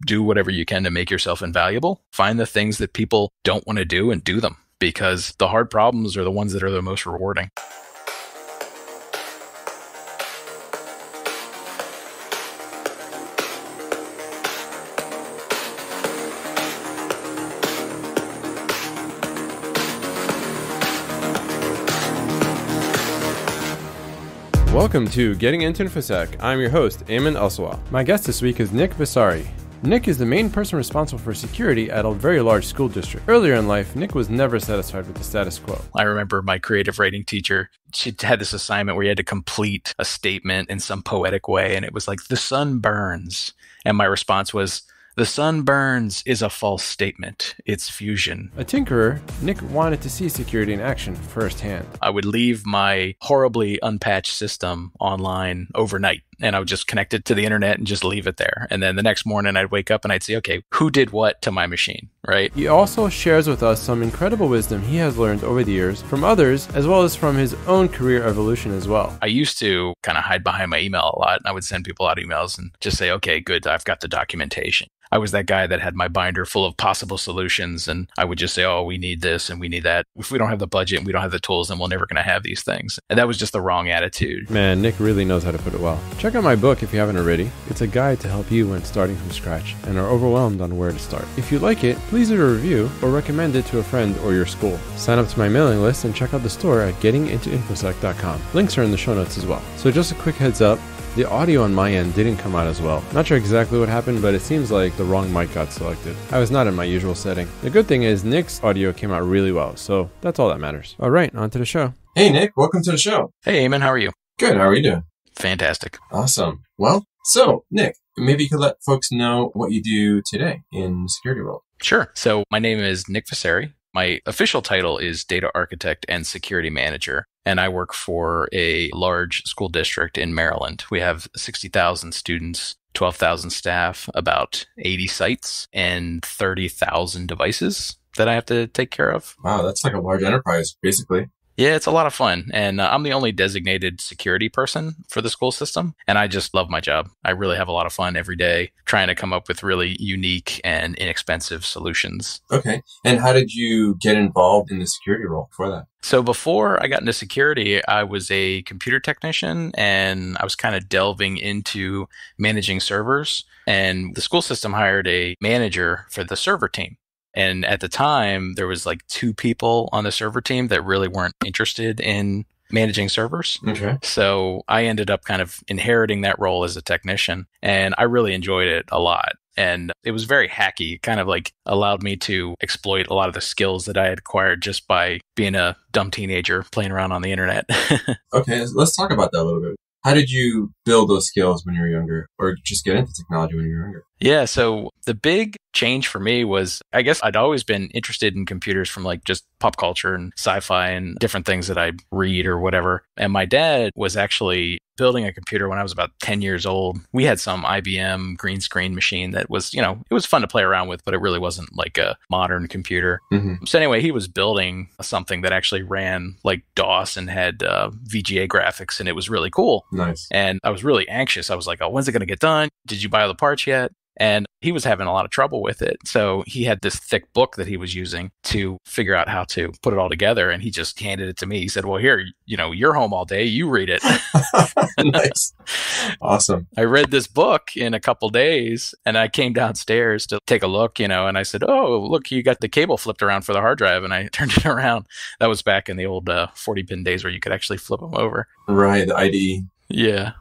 do whatever you can to make yourself invaluable. Find the things that people don't want to do and do them, because the hard problems are the ones that are the most rewarding. Welcome to Getting into InfoSec. I'm your host, Ayman Elsawah. My guest this week is Nick Vasari. Nick is the main person responsible for security at a very large school district. Earlier in life, Nick was never satisfied with the status quo. I remember my creative writing teacher, she had this assignment where you had to complete a statement in some poetic way, and it was like, the sun burns. And my response was, the sun burns is a false statement. It's fusion. A tinkerer, Nick wanted to see security in action firsthand. I would leave my horribly unpatched system online overnight, and I would just connect it to the internet and just leave it there. And then the next morning I'd wake up and I'd say, okay, who did what to my machine, right? He also shares with us some incredible wisdom he has learned over the years from others, as well as from his own career evolution as well. I used to kind of hide behind my email a lot, and I would send people out emails and just say, okay, good, I've got the documentation. I was that guy that had my binder full of possible solutions, and I would just say, oh, we need this and we need that. If we don't have the budget and we don't have the tools, then we're never going to have these things. And that was just the wrong attitude. Man, Nick really knows how to put it well. Check out my book if you haven't already. It's a guide to help you when starting from scratch and are overwhelmed on where to start. If you like it, please leave a review or recommend it to a friend or your school. Sign up to my mailing list and check out the store at gettingintoinfosec.com. Links are in the show notes as well. So just a quick heads up. The audio on my end didn't come out as well. Not sure exactly what happened, but it seems like the wrong mic got selected. I was not in my usual setting. The good thing is Nick's audio came out really well, so that's all that matters. All right, on to the show. Hey, Nick, welcome to the show. Hey, Ayman, how are you? Good, how are you doing? Fantastic. Awesome. Well, so, Nick, maybe you could let folks know what you do today in the security world. Sure. So my name is Nick Vasari. My official title is Data Architect and Security Manager, and I work for a large school district in Maryland. We have 60,000 students, 12,000 staff, about 80 sites, and 30,000 devices that I have to take care of. Wow, that's like a large enterprise, basically. Yeah, it's a lot of fun. And I'm the only designated security person for the school system. And I just love my job. I really have a lot of fun every day trying to come up with really unique and inexpensive solutions. Okay. And how did you get involved in the security role for that? So before I got into security, I was a computer technician, and I was kind of delving into managing servers. And the school system hired a manager for the server team. And at the time, there was like 2 people on the server team that really weren't interested in managing servers. Okay. So I ended up kind of inheriting that role as a technician, and I really enjoyed it a lot. And it was very hacky. It kind of like allowed me to exploit a lot of the skills that I had acquired just by being a dumb teenager playing around on the internet. Okay, let's talk about that a little bit. How did you build those skills when you were younger, or just get into technology when you were younger? Yeah, so the big change for me was, I guess I'd always been interested in computers from like just pop culture and sci-fi and different things that I read or whatever. And my dad was actually building a computer when I was about 10 years old. We had some IBM green screen machine that was, it was fun to play around with, but it really wasn't like a modern computer. Mm-hmm. So anyway, he was building something that actually ran like DOS and had VGA graphics, and it was really cool. Nice. And I was really anxious. I was like, oh, when's it going to get done? Did you buy all the parts yet? And he was having a lot of trouble with it. So he had this thick book that he was using to figure out how to put it all together. And he just handed it to me. He said, well, here, you're home all day. You read it. Nice. Awesome. I read this book in a couple days, and I came downstairs to take a look, and I said, oh, look, you got the cable flipped around for the hard drive. And I turned it around. That was back in the old 40-pin days where you could actually flip them over. Right. The IDE. Yeah.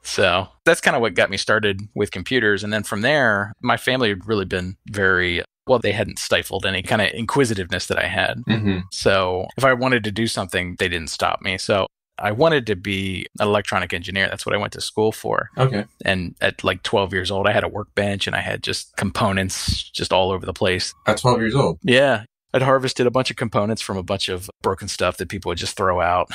So that's kind of what got me started with computers. And then from there, my family had really been very, they hadn't stifled any kind of inquisitiveness that I had. Mm-hmm. So if I wanted to do something, they didn't stop me. So I wanted to be an electronic engineer. That's what I went to school for. Okay. And at like 12 years old, I had a workbench and I had just components just all over the place. At 12 years old? Yeah. I'd harvested a bunch of components from a bunch of broken stuff that people would just throw out.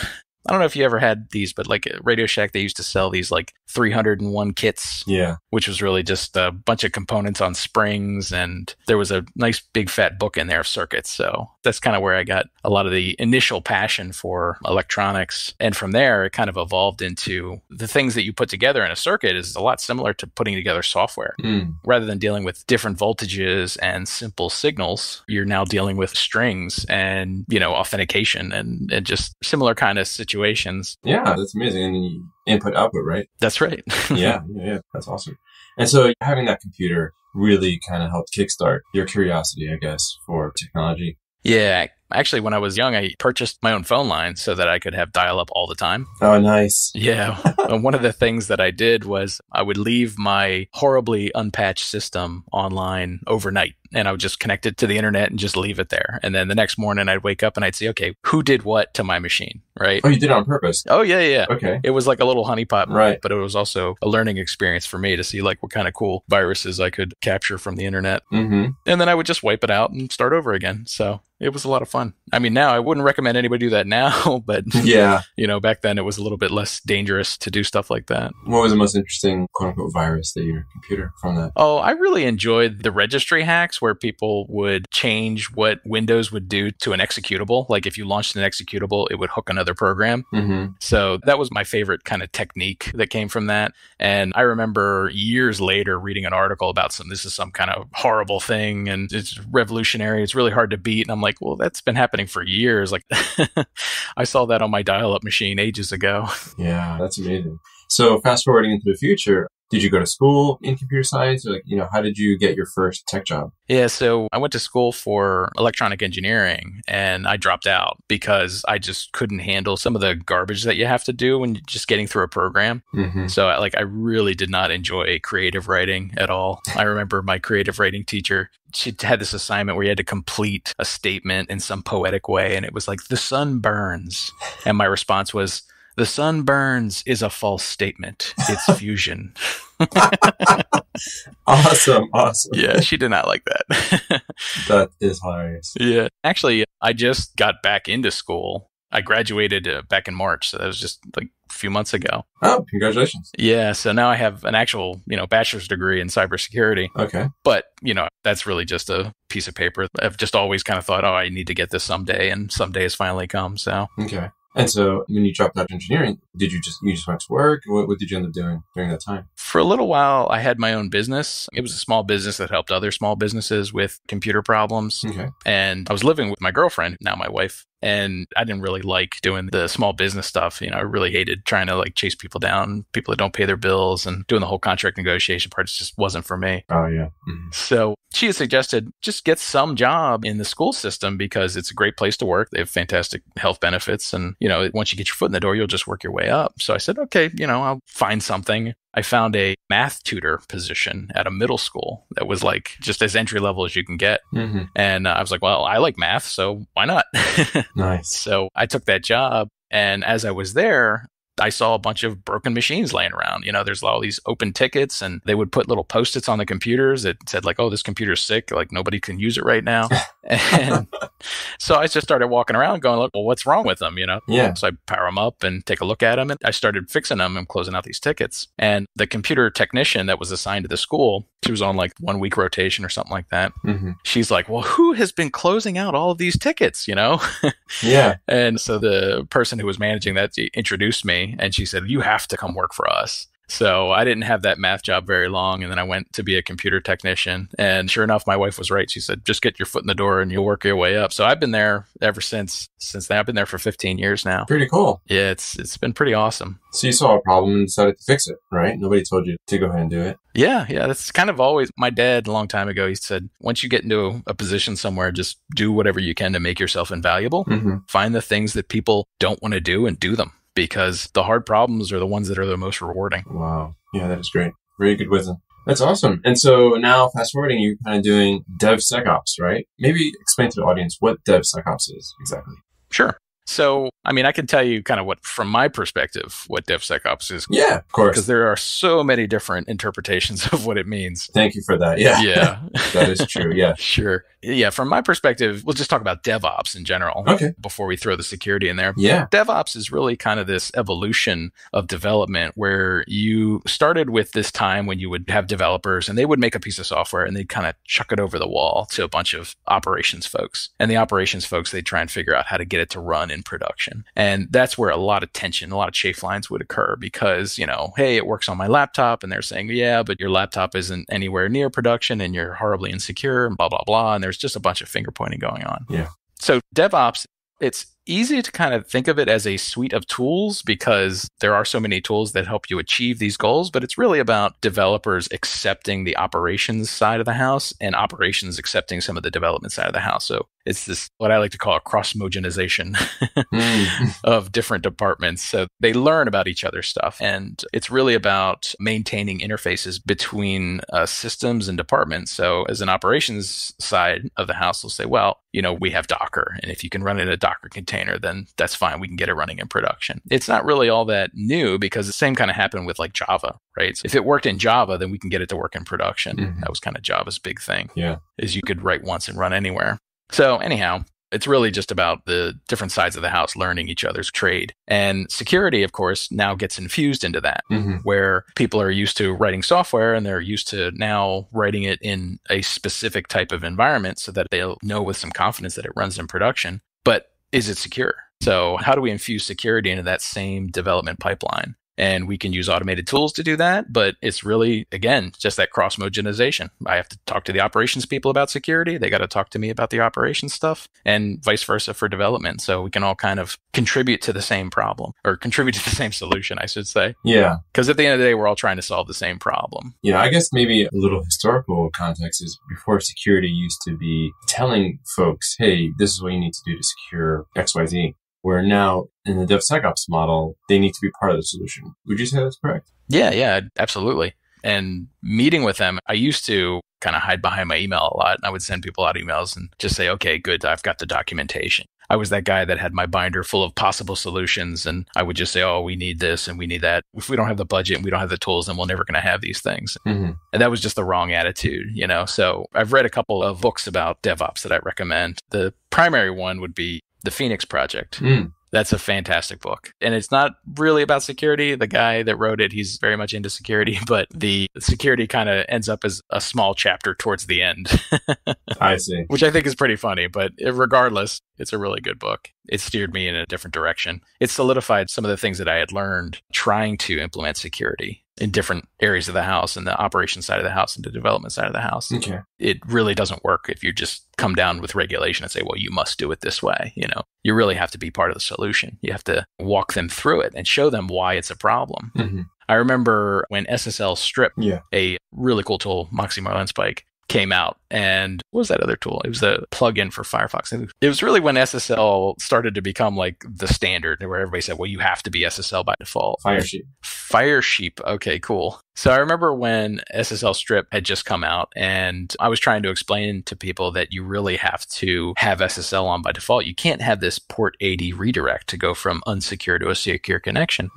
I don't know if you ever had these, but like at Radio Shack, they used to sell these like 301 kits, Yeah. which was really just a bunch of components on springs. And there was a nice big fat book in there of circuits. So that's kind of where I got a lot of the initial passion for electronics. And from there, it kind of evolved into the things that you put together in a circuit is a lot similar to putting together software. Rather than dealing with different voltages and simple signals, you're now dealing with strings and, authentication and just similar kind of situations. Yeah, that's amazing. And then you input output, right? That's right. Yeah. That's awesome. And so having that computer really kind of helped kickstart your curiosity, I guess, for technology. Yeah. Actually, when I was young, I purchased my own phone line so that I could have dial-up all the time. Oh, nice. Yeah. One of the things that I did was I would leave my horribly unpatched system online overnight. And I would just connect it to the internet and just leave it there. And then the next morning I'd wake up and I'd see, okay, who did what to my machine, right? Oh, you did it on purpose? Oh, yeah. Okay. It was like a little honeypot, right? But it was also a learning experience for me to see like what kind of cool viruses I could capture from the internet. Mm-hmm. And then I would just wipe it out and start over again. So it was a lot of fun. I mean, now I wouldn't recommend anybody do that now, but yeah, back then it was a little bit less dangerous to do stuff like that. What was the most interesting quote unquote virus that your computer from that? Oh, I really enjoyed the registry hacks where people would change what Windows would do to an executable. Like if you launched an executable, it would hook another program. Mm-hmm. So that was my favorite kind of technique that came from that. And I remember years later reading an article about this is some kind of horrible thing and it's revolutionary. It's really hard to beat. And I'm like, well, that's been happening for years. Like I saw that on my dial-up machine ages ago. Yeah, that's amazing. So fast forwarding into the future, did you go to school in computer science? Or how did you get your first tech job? Yeah, so I went to school for electronic engineering and I dropped out because I just couldn't handle some of the garbage that you have to do when you're just getting through a program. Mm-hmm. So I really did not enjoy creative writing at all. I remember my creative writing teacher, she had this assignment where you had to complete a statement in some poetic way. And it was like, the sun burns. And my response was, the sun burns is a false statement. It's fusion. Awesome. Yeah, she did not like that. That is hilarious. Yeah. Actually, I just got back into school. I graduated back in March. So that was just like a few months ago. Oh, congratulations. Yeah. So now I have an actual, bachelor's degree in cybersecurity. Okay. But, that's really just a piece of paper. I've just always kind of thought, I need to get this someday. And someday has finally come. So. Okay. And so when you dropped out of engineering, did you just went to work? What did you end up doing during that time? For a little while, I had my own business. It was a small business that helped other small businesses with computer problems. Okay. And I was living with my girlfriend, now my wife. And I didn't really like doing the small business stuff. I really hated trying to chase people down, people that don't pay their bills and doing the whole contract negotiation part. It just wasn't for me. Oh, yeah. Mm-hmm. So she had suggested just get some job in the school system because it's a great place to work. They have fantastic health benefits. And, once you get your foot in the door, you'll just work your way up. So I said, okay, I'll find something. I found a math tutor position at a middle school that was just as entry level as you can get. Mm-hmm. And I was like, well, I like math, so why not? Nice. So I took that job. And as I was there, I saw a bunch of broken machines laying around. There's all these open tickets and they would put little Post-its on the computers that said oh, this computer's sick. Nobody can use it right now. And so I just started walking around going, well, what's wrong with them? Yeah. So I power them up and take a look at them. And I started fixing them and closing out these tickets. And the computer technician that was assigned to the school, she was on 1 week rotation or something like that. Mm-hmm. She's like, well, who has been closing out all of these tickets, Yeah. And so the person who was managing that introduced me and she said, you have to come work for us. So I didn't have that math job very long. And then I went to be a computer technician. And sure enough, my wife was right. She said, just get your foot in the door and you'll work your way up. So I've been there ever since then. I've been there for 15 years now. Pretty cool. Yeah, it's been pretty awesome. So you saw a problem and decided to fix it, right? Nobody told you to go ahead and do it. Yeah. That's kind of always my dad a long time ago. He said, once you get into a position somewhere, just do whatever you can to make yourself invaluable. Mm-hmm. Find the things that people don't want to do and do them. Because the hard problems are the ones that are the most rewarding. Wow. Yeah, that is great. Very good wisdom. That's awesome. And so now, fast forwarding, you're kind of doing DevSecOps, right? Maybe explain to the audience what DevSecOps is exactly. Sure. So, I mean, I can tell you kind of from my perspective, what DevSecOps is. Yeah, of course. Because there are so many different interpretations of what it means. Thank you for that. Yeah. Yeah. That is true. Yeah. Sure. Yeah. From my perspective, we'll just talk about DevOps in general. Okay. Before we throw the security in there. Yeah. DevOps is really kind of this evolution of development where you started with this time when you would have developers and they would make a piece of software and they'd kind of chuck it over the wall to a bunch of operations folks. And the operations folks, they'd try and figure out how to get it to run in production. And that's where a lot of tension, a lot of chafe lines would occur because, hey, it works on my laptop. And they're saying, yeah, but your laptop isn't anywhere near production and you're horribly insecure and blah, blah, blah. And there's just a bunch of finger pointing going on. Yeah. So DevOps, it's easy to kind of think of it as a suite of tools because there are so many tools that help you achieve these goals, but it's really about developers accepting the operations side of the house and operations accepting some of the development side of the house. So it's this, what I like to call a cross-mogenization of different departments. So they learn about each other's stuff. And it's really about maintaining interfaces between systems and departments. So as an operations side of the house, they'll say, well, we have Docker. And if you can run it in a Docker container, then that's fine. We can get it running in production. It's not really all that new because the same kind of happened with like Java, right? So if it worked in Java, then we can get it to work in production. Mm-hmm. That was kind of Java's big thing. Yeah. Is you could write once and run anywhere. So anyhow, it's really just about the different sides of the house learning each other's trade. And security, of course, now gets infused into that, where people are used to writing software and they're used to now writing it in a specific type of environment so that they'll know with some confidence that it runs in production. But is it secure? So how do we infuse security into that same development pipeline? And we can use automated tools to do that, but it's really, again, just that cross-mogenization. I have to talk to the operations people about security. They got to talk to me about the operations stuff and vice versa for development. So we can all kind of contribute to the same problem or contribute to the same solution, I should say. Yeah. Because at the end of the day, we're all trying to solve the same problem. Yeah, I guess maybe a little historical context is before security used to be telling folks, hey, this is what you need to do to secure XYZ. Where now in the DevSecOps model, they need to be part of the solution. Would you say that's correct? Yeah, absolutely. And meeting with them, I used to kind of hide behind my email a lot. And I would send people out emails and just say, okay, good, I've got the documentation. I was that guy that had my binder full of possible solutions. And I would just say, oh, we need this and we need that. If we don't have the budget and we don't have the tools, then we're never going to have these things. Mm-hmm. And that was just the wrong attitude, So I've read a couple of books about DevOps that I recommend. The primary one would be The Phoenix Project. That's a fantastic book. And it's not really about security. The guy that wrote it, he's very much into security, but the security kind of ends up as a small chapter towards the end. I see. Which I think is pretty funny, but regardless, it's a really good book. It steered me in a different direction. It solidified some of the things that I had learned trying to implement security in different areas of the house, and the operations side of the house and the development side of the house. Okay. It really doesn't work if you just come down with regulation and say, well, you must do it this way. You really have to be part of the solution. You have to walk them through it and show them why it's a problem. Mm-hmm. I remember when SSL Strip, a really cool tool, Moxie Marlinspike, came out. And what was that other tool? It was a plugin for Firefox. It was really when SSL started to become like the standard, where everybody said, well, you have to be SSL by default. Firesheep. Okay, cool. So I remember when SSL Strip had just come out, and I was trying to explain to people that you really have to have SSL on by default. You can't have this port 80 redirect to go from unsecure to a secure connection,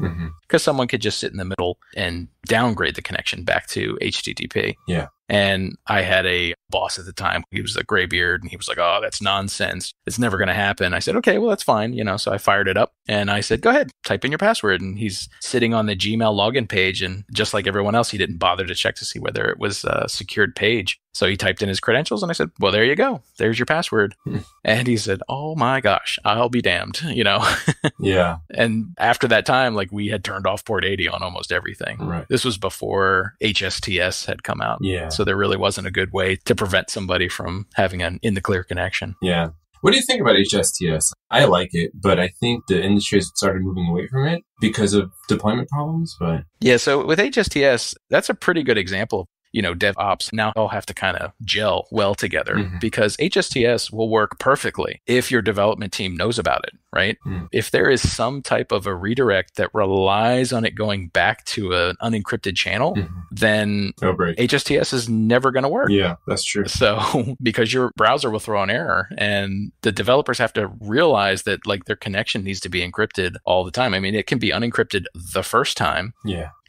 because someone could just sit in the middle and downgrade the connection back to HTTP. Yeah. And I had a boss at the time. He was a graybeard, and he was like, oh, that's nonsense. It's never going to happen. I said, okay, well, that's fine. So I fired it up and I said, go ahead, type in your password. And he's sitting on the Gmail login page. And just like everyone else, he didn't bother to check to see whether it was a secured page. So he typed in his credentials and I said, well, there you go. There's your password. And he said, oh my gosh, I'll be damned, Yeah. And after that time, like we had turned off port 80 on almost everything. Right. This was before HSTS had come out. Yeah. So there really wasn't a good way to prevent somebody from having an in the clear connection. Yeah. What do you think about HSTS? I like it, but I think the industry has started moving away from it because of deployment problems. But yeah, so with HSTS, that's a pretty good example. DevOps now all have to kind of gel well together because HSTS will work perfectly if your development team knows about it. right? If there is some type of a redirect that relies on it going back to an unencrypted channel, then HSTS is never going to work. Yeah, that's true. So because your browser will throw an error, and the developers have to realize that like their connection needs to be encrypted all the time. I mean, it can be unencrypted the first time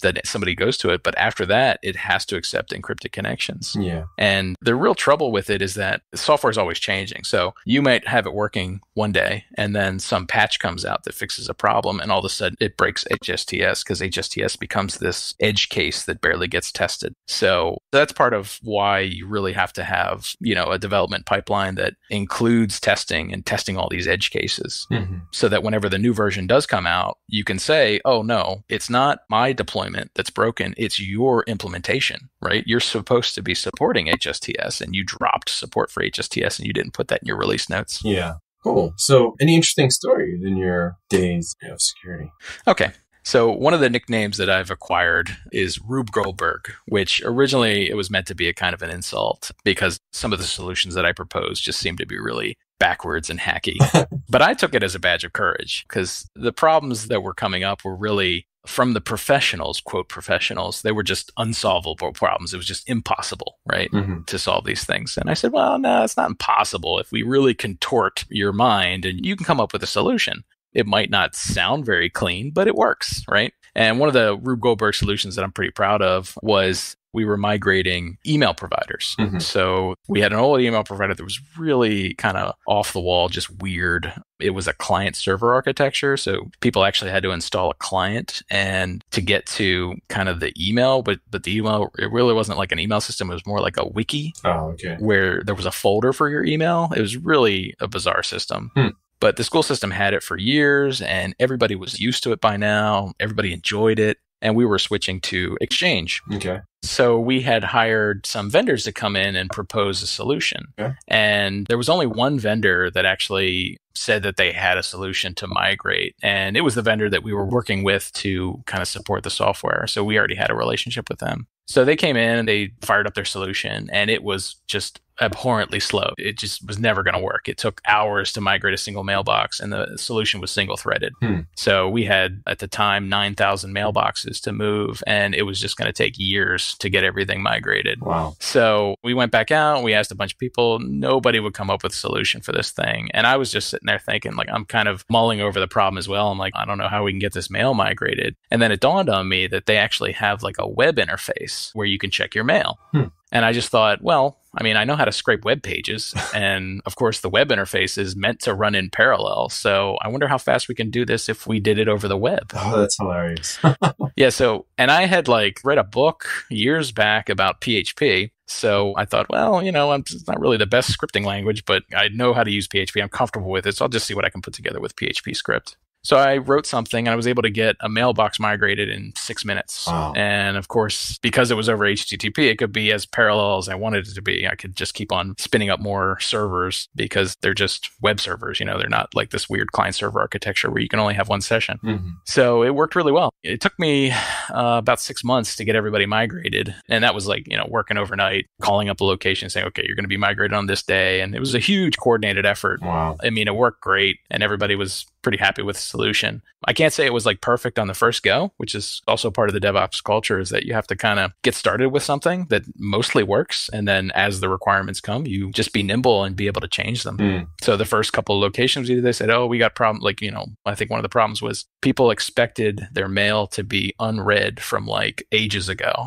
that somebody goes to it, but after that, it has to accept encrypted connections. Yeah. And the real trouble with it is that the software is always changing. So you might have it working one day, and then some patch comes out that fixes a problem, and all of a sudden it breaks HSTS because HSTS becomes this edge case that barely gets tested. So that's part of why you really have to have, you know, a development pipeline that includes testing and testing all these edge cases, so that whenever the new version does come out, you can say, oh no, it's not my deployment that's broken, it's your implementation, right? You're supposed to be supporting HSTS, and you dropped support for HSTS and you didn't put that in your release notes. Yeah. Cool. So any interesting stories in your days of security? Okay. So one of the nicknames that I've acquired is Rube Goldberg, which originally it was meant to be a kind of an insult because some of the solutions that I proposed just seemed to be really backwards and hacky. But I took it as a badge of courage because the problems that were coming up were really from the professionals, quote professionals. They were just unsolvable problems. It was just impossible, right, to solve these things. And I said, well, no, it's not impossible. If we really contort your mind and you can come up with a solution. It might not sound very clean, but it works, right? And one of the Rube Goldberg solutions that I'm pretty proud of was we were migrating email providers. So we had an old email provider that was really kind of off the wall, just weird. It was a client server architecture. So people actually had to install a client and to get to kind of the email, but the email, it really wasn't like an email system. It was more like a wiki where there was a folder for your email. It was really a bizarre system. But the school system had it for years and everybody was used to it by now. Everybody enjoyed it. And we were switching to Exchange. So we had hired some vendors to come in and propose a solution. And there was only one vendor that actually said that they had a solution to migrate. And it was the vendor that we were working with to kind of support the software. So we already had a relationship with them. So they came in and they fired up their solution and it was just abhorrently slow. It just was never going to work. It took hours to migrate a single mailbox and the solution was single threaded. So we had at the time 9,000 mailboxes to move and it was just going to take years to get everything migrated. Wow. So we went back out, we asked a bunch of people, nobody would come up with a solution for this thing. And I was just sitting there thinking like, I'm kind of mulling over the problem as well. I'm like, I don't know how we can get this mail migrated. And then it dawned on me that they actually have like a web interface where you can check your mail. And I just thought, well, I mean, I know how to scrape web pages. And of course, the web interface is meant to run in parallel. So I wonder how fast we can do this if we did it over the web. Oh, that's hilarious. Yeah. So, and I had like read a book years back about PHP. So I thought, well, you know, it's not really the best scripting language, but I know how to use PHP. I'm comfortable with it. So I'll just see what I can put together with PHP script. So I wrote something and I was able to get a mailbox migrated in 6 minutes. Wow. And of course, because it was over HTTP, it could be as parallel as I wanted it to be. I could just keep on spinning up more servers because they're just web servers. You know, they're not like this weird client server architecture where you can only have one session. So it worked really well. It took me about 6 months to get everybody migrated. And that was like, you know, working overnight, calling up a location saying, okay, you're going to be migrated on this day. And it was a huge coordinated effort. Wow. I mean, it worked great and everybody was pretty happy with the solution. I can't say it was like perfect on the first go, which is also part of the DevOps culture, is that you have to kind of get started with something that mostly works. And then as the requirements come, you just be nimble and be able to change them. So the first couple of locations, they said, oh, we got problem. Like, you know, I think one of the problems was people expected their mail to be unread from like ages ago.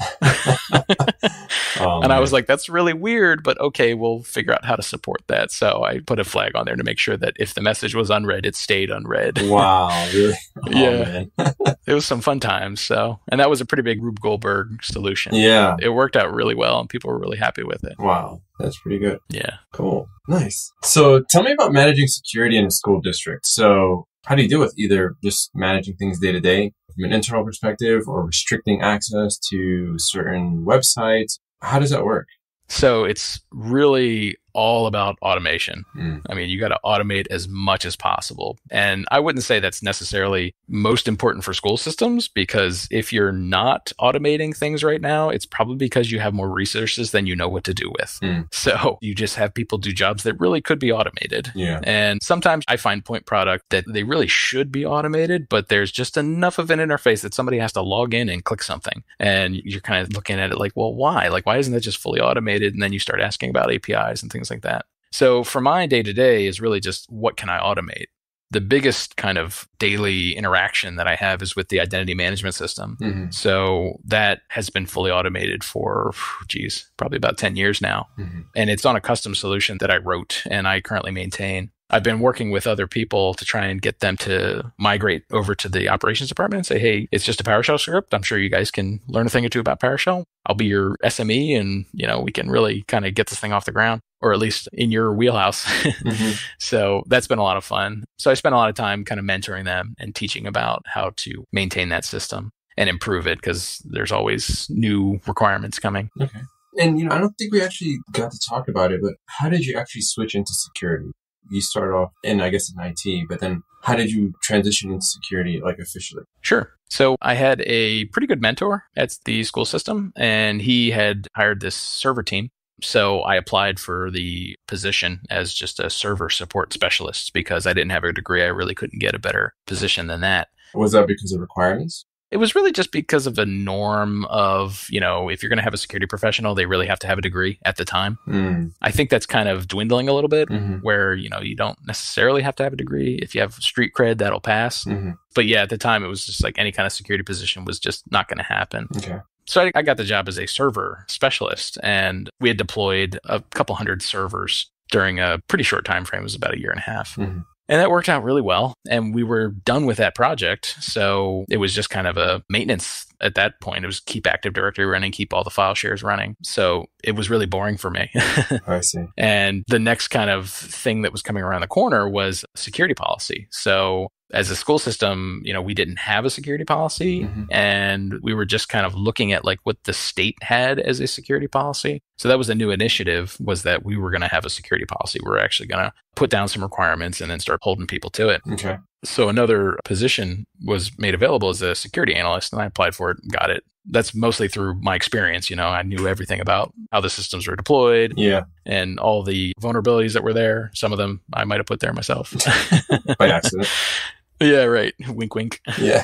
And I was like, that's really weird, but okay, we'll figure out how to support that. So I put a flag on there to make sure that if the message was unread, it stayed unread. Wow, really? Oh, yeah. It was some fun times. So, and that was a pretty big Rube Goldberg solution. Yeah. It worked out really well and people were really happy with it. Wow. That's pretty good. Yeah. Cool. Nice. So tell me about managing security in a school district. So how do you deal with either just managing things day to day from an internal perspective or restricting access to certain websites? How does that work? So it's really all about automation. Mm. I mean, you got to automate as much as possible. And I wouldn't say that's necessarily most important for school systems, because if you're not automating things right now, it's probably because you have more resources than you know what to do with. Mm. So you just have people do jobs that really could be automated. Yeah. And sometimes I find point product that they really should be automated, but there's just enough of an interface that somebody has to log in and click something. And you're kind of looking at it like, well, why? Like, why isn't that just fully automated? And then you start asking about APIs and things like that. So for my day-to-day is really just, what can I automate? The biggest kind of daily interaction that I have is with the identity management system. Mm-hmm. So that has been fully automated for, probably about 10 years now. Mm-hmm. And it's on a custom solution that I wrote and I currently maintain. I've been working with other people to try and get them to migrate over to the operations department and say, hey, it's just a PowerShell script. I'm sure you guys can learn a thing or two about PowerShell. I'll be your SME and, we can really kind of get this thing off the ground, or at least in your wheelhouse. Mm-hmm. So that's been a lot of fun. So I spent a lot of time kind of mentoring them and teaching about how to maintain that system and improve it, because there's always new requirements coming. Okay. And, I don't think we actually got to talk about it, but how did you actually switch into security? You started off in IT, but then how did you transition into security, like officially? Sure. So I had a pretty good mentor at the school system, and he had hired this server team. So I applied for the position as just a server support specialist because I didn't have a degree. I really couldn't get a better position than that. Was that because of requirements? It was really just because of a norm of, if you're going to have a security professional, they really have to have a degree at the time. Mm. I think that's kind of dwindling a little bit, Mm-hmm. where, you don't necessarily have to have a degree. If you have street cred, that'll pass. Mm-hmm. But yeah, at the time, it was just like any kind of security position was just not going to happen. Okay. So I got the job as a server specialist, and we had deployed a couple hundred servers during a pretty short time frame. It was about a year and a half. Mm-hmm. And that worked out really well. And we were done with that project. So it was just kind of a maintenance at that point. It was keep Active Directory running, keep all the file shares running. So it was really boring for me. I see. And the next kind of thing that was coming around the corner was security policy. So as a school system, we didn't have a security policy, Mm-hmm. and we were just kind of looking at like what the state had as a security policy. So that was a new initiative, was that we were going to have a security policy. We're actually going to put down some requirements and then start holding people to it. Okay. So another position was made available as a security analyst, and I applied for it and got it. That's mostly through my experience. I knew everything about how the systems were deployed, Yeah. and all the vulnerabilities that were there. Some of them I might have put there myself. By accident. Yeah, right. Wink, wink. Yeah.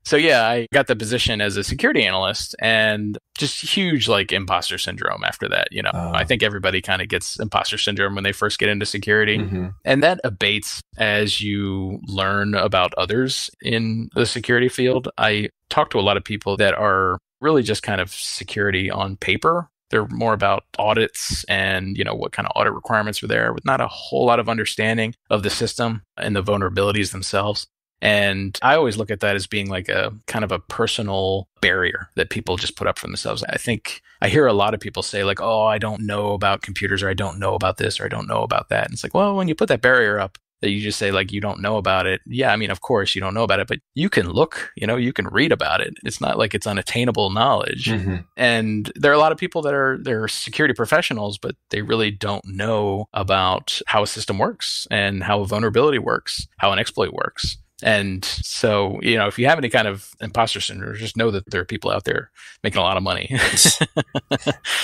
So yeah, I got the position as a security analyst, and just huge like imposter syndrome after that. I think everybody kind of gets imposter syndrome when they first get into security. Mm-hmm. And that abates as you learn about others in the security field. I talk to a lot of people that are really just kind of security on paper. They're more about audits and, what kind of audit requirements are there, with not a whole lot of understanding of the system and the vulnerabilities themselves. And I always look at that as being like a kind of a personal barrier that people just put up for themselves. I think I hear a lot of people say like, oh, I don't know about computers, or I don't know about this, or I don't know about that. And it's like, well, when you put that barrier up, that you just say like, you don't know about it. Yeah, I mean, of course you don't know about it, but you can look, you can read about it. It's not like it's unattainable knowledge. Mm-hmm. And there are a lot of people they're security professionals, but they really don't know about how a system works and how a vulnerability works, how an exploit works. And so, if you have any kind of imposter syndrome, just know that there are people out there making a lot of money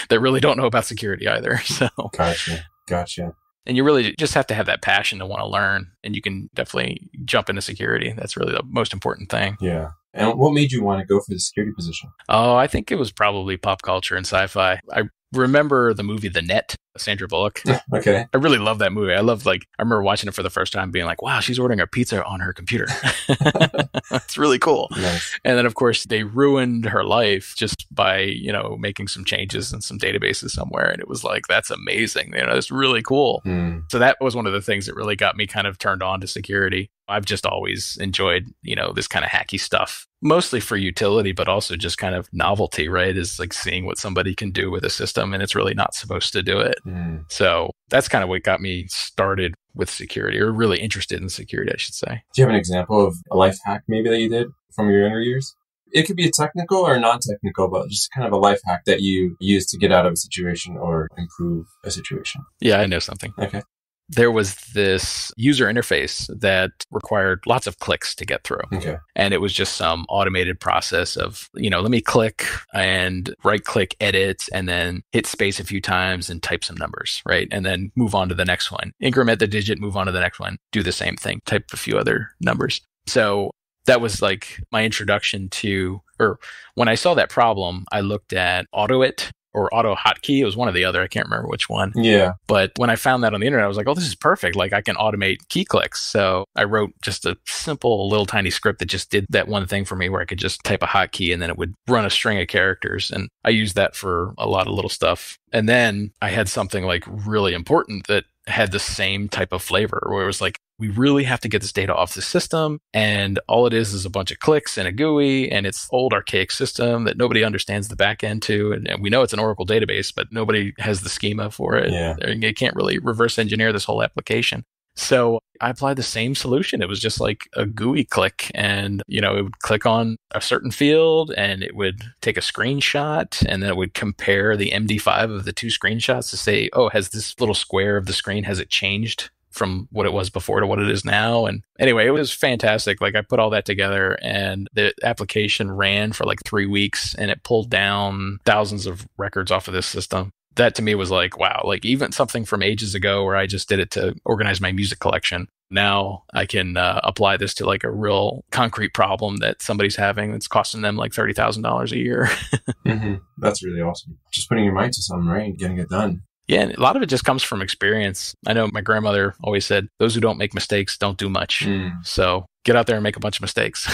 that really don't know about security either. So, Gotcha. And you really just have to have that passion to want to learn, and you can definitely jump into security. That's really the most important thing. Yeah. And what made you want to go for the security position? Oh, I think it was probably pop culture and sci-fi. I remember the movie The Net, Sandra Bullock. Okay. I really love that movie. I remember watching it for the first time being like, wow, she's ordering a pizza on her computer. It's really cool. Nice. And then, of course, they ruined her life just by, making some changes in some databases somewhere. And it was like, that's amazing. It's really cool. Mm. So that was one of the things that really got me kind of turned on to security. I've just always enjoyed, this kind of hacky stuff, mostly for utility, but also just kind of novelty, right? Is like seeing what somebody can do with a system, and it's really not supposed to do it. Mm. So that's kind of what got me started with security, or really interested in security, I should say. Do you have an example of a life hack maybe that you did from your younger years? It could be a technical or non-technical, but just kind of a life hack that you use to get out of a situation or improve a situation. Yeah, I know something. Okay. There was this user interface that required lots of clicks to get through. Okay. And it was just some automated process of, let me click and right click edit and then hit space a few times and type some numbers, right? And then move on to the next one. Increment the digit, move on to the next one. Do the same thing, type a few other numbers. So that was like my introduction to, or when I saw that problem, I looked at AutoIt or AutoHotkey. It was one or the other. I can't remember which one. Yeah. But when I found that on the internet, I was like, oh, this is perfect. Like I can automate key clicks. So I wrote just a simple little tiny script that just did that one thing for me where I could just type a hotkey and then it would run a string of characters. And I used that for a lot of little stuff. And then I had something like really important that had the same type of flavor where it was like, we really have to get this data off the system. And all it is a bunch of clicks and a GUI. And it's old archaic system that nobody understands the back end to. And we know it's an Oracle database, but nobody has the schema for it. Yeah. They can't really reverse engineer this whole application. So I applied the same solution. It was just like a GUI click and, it would click on a certain field and it would take a screenshot and then it would compare the MD5 of the two screenshots to say, oh, has this little square of the screen, has it changed from what it was before to what it is now? And anyway, it was fantastic. Like I put all that together and the application ran for like 3 weeks and it pulled down thousands of records off of this system. That to me was like, wow, like even something from ages ago where I just did it to organize my music collection. Now I can apply this to like a real concrete problem that somebody's having that's costing them like $30,000 a year. Mm-hmm. That's really awesome. Just putting your mind to something, right? And getting it done. Yeah, and a lot of it just comes from experience. I know my grandmother always said, those who don't make mistakes don't do much. So get out there and make a bunch of mistakes.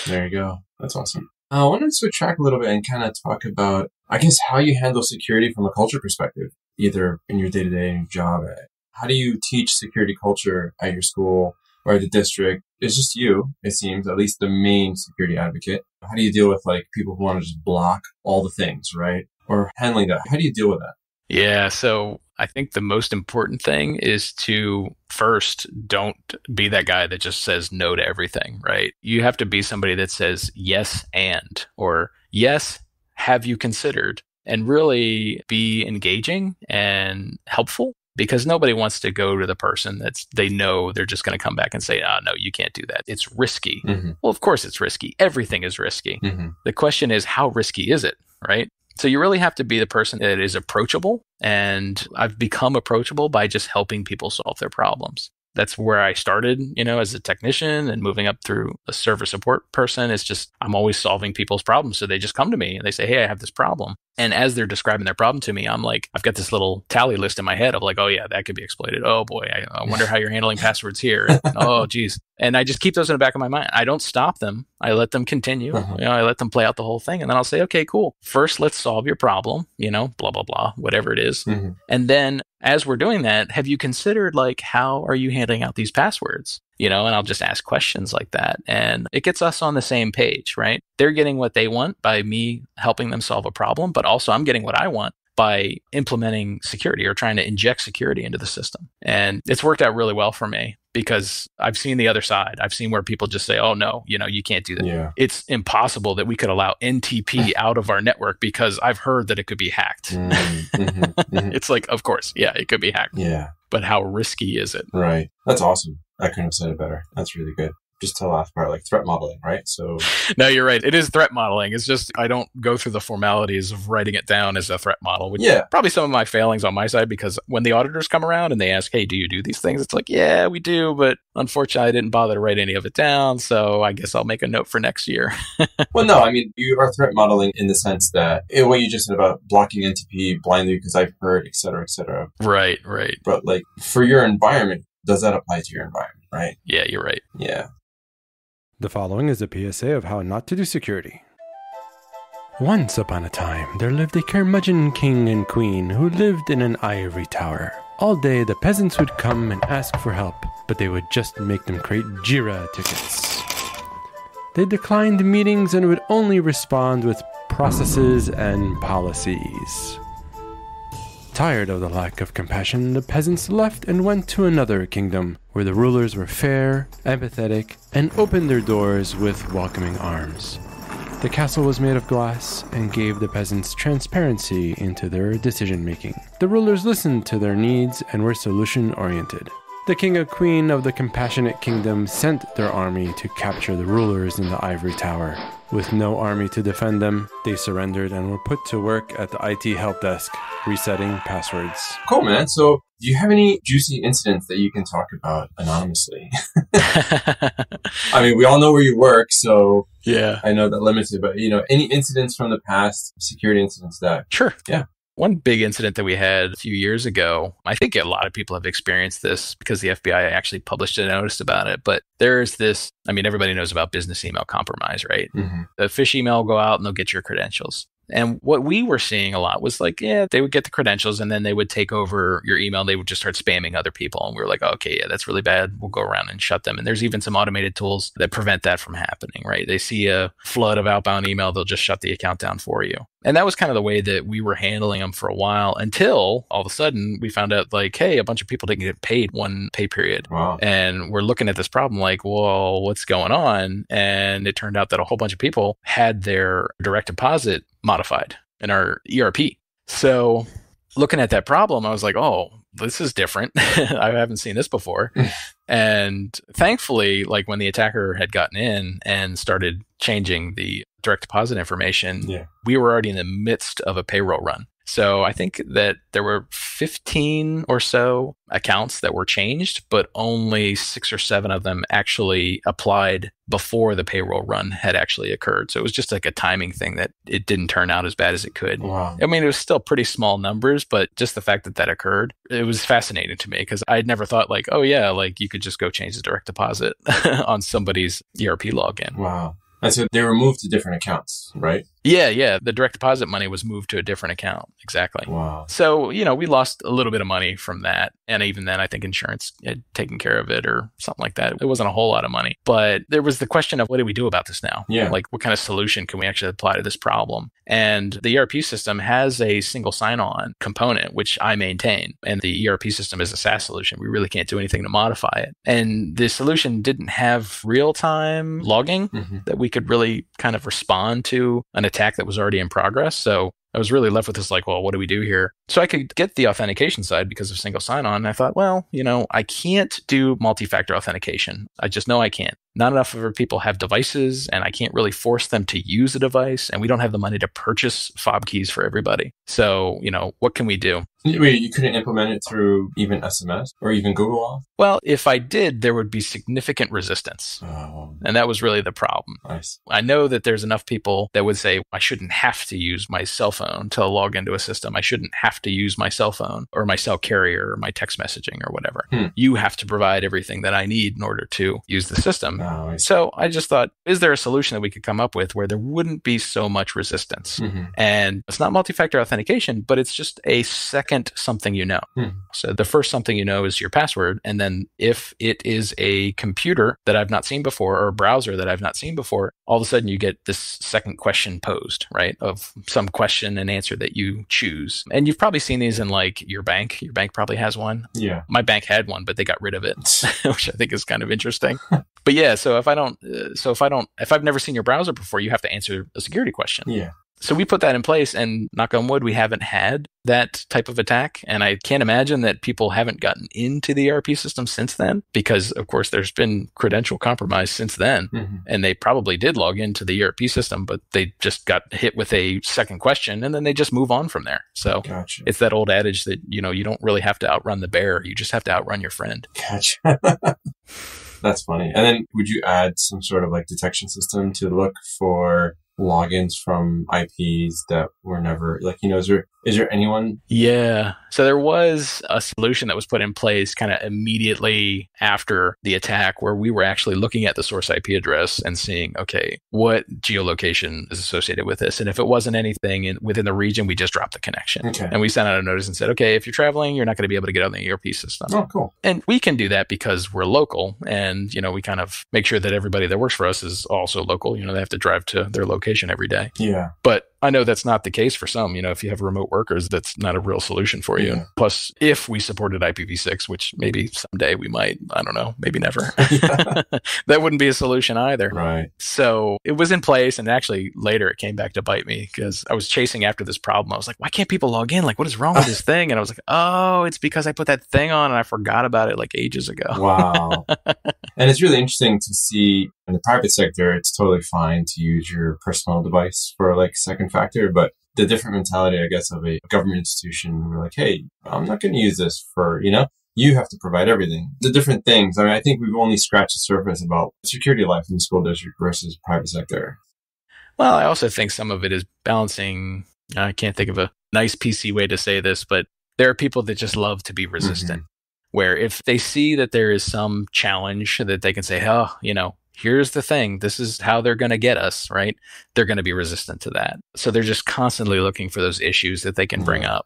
There you go. That's awesome. I wanted to switch track a little bit and kind of talk about, I guess, how you handle security from a culture perspective, either in your day-to-day and your job. How do you teach security culture at your school or at the district? It's just you, it seems, at least the main security advocate. How do you deal with like people who want to just block all the things, right? Or handling that? How do you deal with that? Yeah, so I think the most important thing is to first don't be that guy that just says no to everything, right? You have to be somebody that says yes and, or yes, have you considered, and really be engaging and helpful, because nobody wants to go to the person they know they're just going to come back and say, no, you can't do that. It's risky. Mm-hmm. Well, of course it's risky. Everything is risky. Mm-hmm. The question is, how risky is it, right? So you really have to be the person that is approachable. And I've become approachable by just helping people solve their problems. That's where I started, as a technician, and moving up through a server support person. It's just, I'm always solving people's problems. So they just come to me and they say, hey, I have this problem. And as they're describing their problem to me, I'm like, I've got this little tally list in my head of like, oh yeah, that could be exploited. Oh boy, I wonder how you're handling passwords here. And, oh geez. And I just keep those in the back of my mind. I don't stop them. I let them continue. Uh-huh. I let them play out the whole thing. And then I'll say, okay, cool. First, let's solve your problem, blah, blah, blah, whatever it is. Mm-hmm. And then as we're doing that, have you considered like, how are you handing out these passwords? And I'll just ask questions like that. And it gets us on the same page, right? They're getting what they want by me helping them solve a problem, but also I'm getting what I want by implementing security or trying to inject security into the system. And it's worked out really well for me because I've seen the other side. I've seen where people just say, oh no, you can't do that. Yeah. It's impossible that we could allow NTP out of our network because I've heard that it could be hacked. Mm-hmm, mm-hmm. It's like, of course, yeah, it could be hacked. Yeah. But how risky is it? Right. That's awesome. I couldn't have said it better. That's really good. Just to the last part, like threat modeling, right? So no, you're right. It is threat modeling. It's just I don't go through the formalities of writing it down as a threat model, which is probably some of my failings on my side, because when the auditors come around and they ask, hey, do you do these things? It's like, yeah, we do. But unfortunately, I didn't bother to write any of it down. So I guess I'll make a note for next year. Well, no, I mean, you are threat modeling in the sense that what you just said about blocking NTP blindly because I've heard, et cetera, et cetera. Right, right. But like for your environment, does that apply to your environment, right? Yeah, you're right. Yeah. The following is a PSA of how not to do security. Once upon a time, there lived a curmudgeon king and queen who lived in an ivory tower. All day, the peasants would come and ask for help, but they would just make them create JIRA tickets. They declined meetings and would only respond with processes and policies. Tired of the lack of compassion, the peasants left and went to another kingdom, where the rulers were fair, empathetic, and opened their doors with welcoming arms. The castle was made of glass and gave the peasants transparency into their decision-making. The rulers listened to their needs and were solution-oriented. The king and queen of the compassionate kingdom sent their army to capture the rulers in the ivory tower. With no army to defend them, they surrendered and were put to work at the IT help desk, resetting passwords. Cool, man. So do you have any juicy incidents that you can talk about anonymously? I mean, we all know where you work, so yeah, I know that limited, but any incidents from the past, security incidents that... Sure. Yeah. One big incident that we had a few years ago, I think a lot of people have experienced this because the FBI actually published a notice about it, but there's this, everybody knows about business email compromise, right? Mm-hmm. The phish email will go out and they'll get your credentials. And what we were seeing a lot was like, they would get the credentials and then they would take over your email. They would just start spamming other people. And we were like, okay, yeah, that's really bad. We'll go around and shut them. And there's even some automated tools that prevent that from happening, right? They see a flood of outbound email, they'll just shut the account down for you. And that was kind of the way that we were handling them for a while until all of a sudden we found out like, hey, a bunch of people didn't get paid one pay period. Wow. And we're looking at this problem like, well, what's going on? And it turned out that a whole bunch of people had their direct deposit modified in our ERP. So looking at that problem, I was like, oh, this is different. I haven't seen this before. And thankfully, like when the attacker had gotten in and started changing the direct deposit information, we were already in the midst of a payroll run. So I think that there were 15 or so accounts that were changed, but only 6 or 7 of them actually applied before the payroll run had actually occurred. So it was just like a timing thing that it didn't turn out as bad as it could. Wow. It was still pretty small numbers, but just the fact that that occurred, it was fascinating to me because I'd never thought like, oh yeah, like you could just go change the direct deposit on somebody's ERP login. Wow. And so they were moved to different accounts, right? Yeah. The direct deposit money was moved to a different account. Exactly. Wow. So, we lost a little bit of money from that. And even then, I think insurance had taken care of it or something like that. It wasn't a whole lot of money. But there was the question of what do we do about this now? Yeah. Like, what kind of solution can we actually apply to this problem? And the ERP system has a single sign-on component, which I maintain. And the ERP system is a SaaS solution. We really can't do anything to modify it. And the solution didn't have real-time logging that we could really kind of respond to an attack that was already in progress. So I was really left with this like, well, what do we do here? So I could get the authentication side because of single sign-on. And I thought, well, I can't do multi-factor authentication. I just know I can't. Not enough of our people have devices and I can't really force them to use a device. And we don't have the money to purchase fob keys for everybody. So, what can we do? Wait, you couldn't implement it through even SMS or even Google Auth? Well, if I did, there would be significant resistance. Oh. And that was really the problem. Nice. I know that there's enough people that would say, I shouldn't have to use my cell phone to log into a system. I shouldn't have to use my cell phone or my cell carrier or my text messaging or whatever. You have to provide everything that I need in order to use the system. Oh, so I just thought, is there a solution that we could come up with where there wouldn't be so much resistance? And it's not multi-factor authentication, but it's just a second something you know. So the first something you know is your password. And then if it is a computer that I've not seen before or a browser that I've not seen before, all of a sudden you get this second question posed, right? Of some question and answer that you choose. And you've probably seen these in like your bank. Your bank probably has one. Yeah. My bank had one, but they got rid of it, which I think is kind of interesting. But yeah, so if I've never seen your browser before, you have to answer a security question. Yeah. So we put that in place and knock on wood, we haven't had that type of attack. And I can't imagine that people haven't gotten into the ERP system since then because, of course, there's been credential compromise since then. And they probably did log into the ERP system, but they just got hit with a second question and then they just move on from there. So Gotcha. It's that old adage that, you don't really have to outrun the bear. You just have to outrun your friend. Gotcha. That's funny. And then would you add some sort of like detection system to look for logins from IPs that were never like, is there anyone? Yeah. So there was a solution that was put in place kind of immediately after the attack where we were actually looking at the source IP address and seeing, okay, what geolocation is associated with this? And if it wasn't anything within the region, we just dropped the connection. Okay. And we sent out a notice and said, okay, if you're traveling, you're not going to be able to get on the ERP system. Oh, cool. And we can do that because we're local and, we kind of make sure that everybody that works for us is also local. They have to drive to their location location every day. Yeah. But I know that's not the case for some. If you have remote workers, that's not a real solution for you. Yeah. Plus, if we supported IPv6, which maybe someday we might, I don't know, maybe never, that wouldn't be a solution either. Right. So it was in place. And actually later it came back to bite me because I was chasing after this problem. I was like, why can't people log in? Like, what is wrong with this thing? And I was like, oh, it's because I put that thing on and I forgot about it like ages ago. Wow. And it's really interesting to see in the private sector, it's totally fine to use your personal device for like second factor, but the different mentality, I guess, of a government institution, we're like, hey, I'm not going to use this for, you have to provide everything. The different things. I mean, I think we've only scratched the surface about security life in the school district versus private sector. Well, I also think some of it is balancing. I can't think of a nice PC way to say this, but there are people that just love to be resistant, where if they see that there is some challenge that they can say, oh, here's the thing. This is how they're going to get us, right? They're going to be resistant to that. So they're just constantly looking for those issues that they can bring up.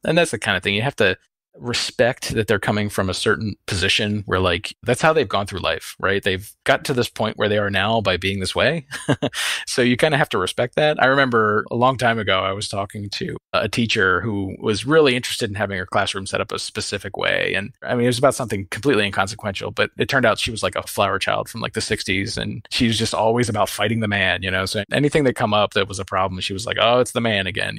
And that's the kind of thing you have to respect, that they're coming from a certain position where like that's how they've gone through life, right? They've got to this point where they are now by being this way. So you kind of have to respect that. I remember a long time ago, I was talking to a teacher who was really interested in having her classroom set up a specific way. And I mean, it was about something completely inconsequential, but it turned out she was like a flower child from like the 60s. And she was just always about fighting the man, So anything that come up that was a problem, she was like, oh, it's the man again,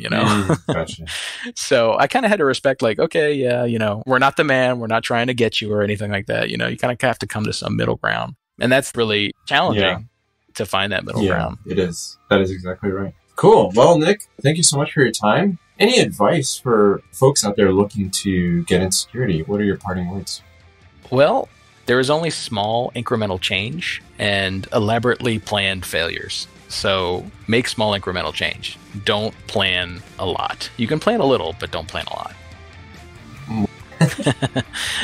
Gotcha. So I kind of had to respect like, okay, yeah, we're not the man. We're not trying to get you or anything like that. You kind of have to come to some middle ground. And that's really challenging to find that middle ground. It is. That is exactly right. Cool. Well, Nick, thank you so much for your time. Any advice for folks out there looking to get into security? What are your parting words? Well, there is only small incremental change and elaborately planned failures. So make small incremental change. Don't plan a lot. You can plan a little, but don't plan a lot.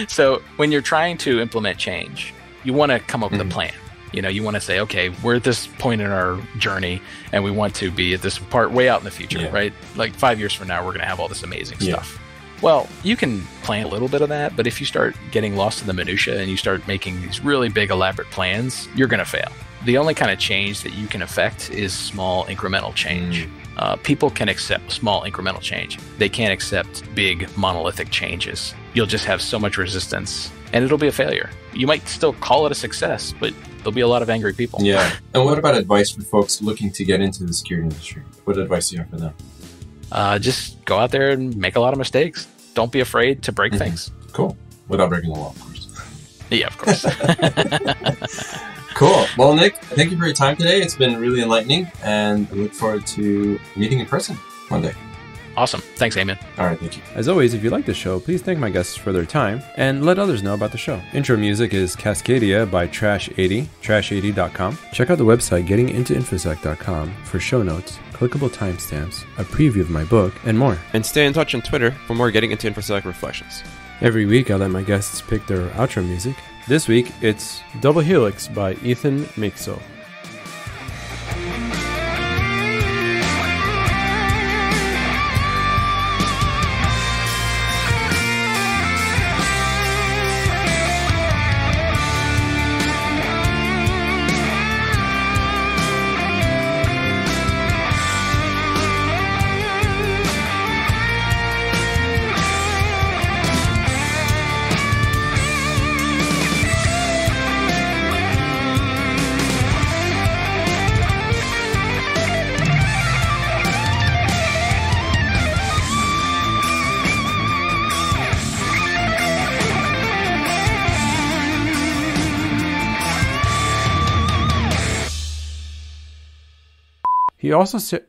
So when you're trying to implement change, you want to come up with a plan. You want to say, okay, we're at this point in our journey and we want to be at this part way out in the future, right? Like 5 years from now, we're going to have all this amazing stuff. Well, you can plan a little bit of that, but if you start getting lost in the minutia and you start making these really big, elaborate plans, you're going to fail. The only kind of change that you can affect is small incremental change. People can accept small incremental change. They can't accept big monolithic changes. You'll just have so much resistance and it'll be a failure. You might still call it a success, but there'll be a lot of angry people. Yeah. And what about advice for folks looking to get into the security industry? What advice do you have for them? Just go out there and make a lot of mistakes. Don't be afraid to break things. Cool. Without breaking the law, of course. Yeah, of course. Cool. Well, Nick, thank you for your time today. It's been really enlightening, and I look forward to meeting in person one day. Awesome. Thanks, Eamon. All right, thank you. As always, if you like the show, please thank my guests for their time and let others know about the show. Intro music is Cascadia by Trash80, trash80.com. Check out the website gettingintoinfosec.com for show notes, clickable timestamps, a preview of my book, and more. And stay in touch on Twitter for more Getting Into InfoSec reflections. Every week, I let my guests pick their outro music. This week, it's Double Helix by Ethan Mixo. He also said...